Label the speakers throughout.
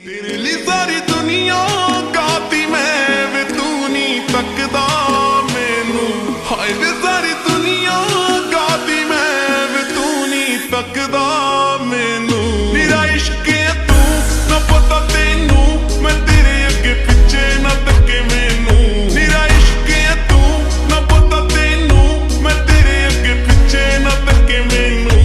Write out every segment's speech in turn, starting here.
Speaker 1: तेरे लिए सारी दुनिया गाती मैं वे तू नहीं तकदा मैनू हाय वे सारी दुनिया गाती मैं वे तू नहीं तकदा मैनू मेरा इश्क है तू ना पता तेनू मैं तेरे अगे पिछे ना तके मैनू मेरा इश्क है तू ना पता तेनू मैं तेरे अगे पिछे ना तके मैनू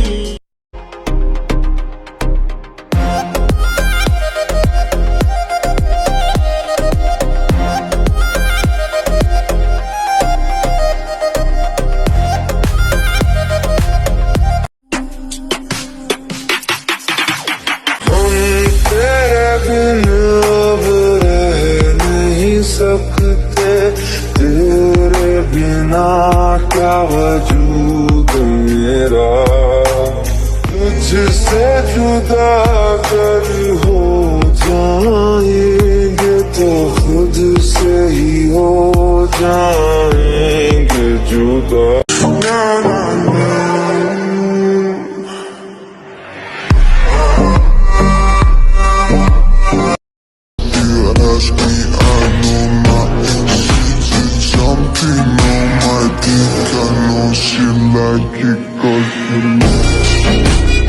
Speaker 2: सकते तेरे बिना क्या वजूद मेरा तुझसे जुदा कर हो जाएंगे तो खुद से ही हो जाएंगे जुदा She like it 'cause you know.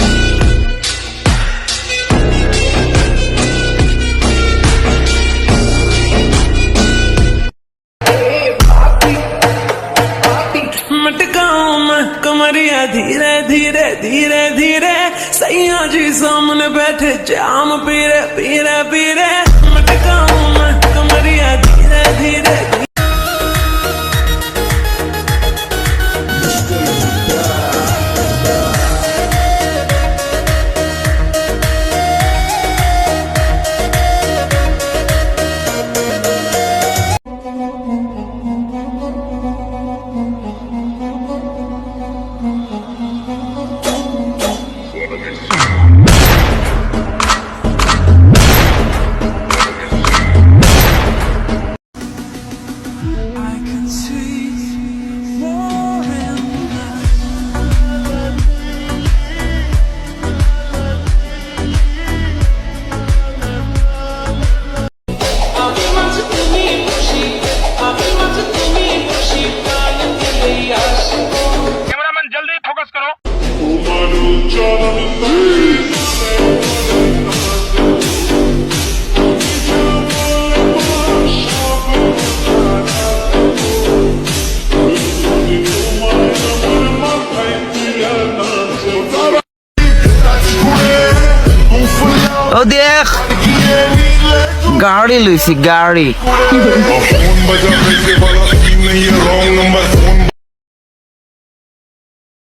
Speaker 3: मटकाऊं मैं कमरिया धीरे धीरे धीरे धीरे सैया जी सामने बैठे जाम पीरे पीरे पीरे मटकाऊं मैं कमरिया धीरे धीरे
Speaker 4: ও দেখ গাড়ি লইছি গাড়ি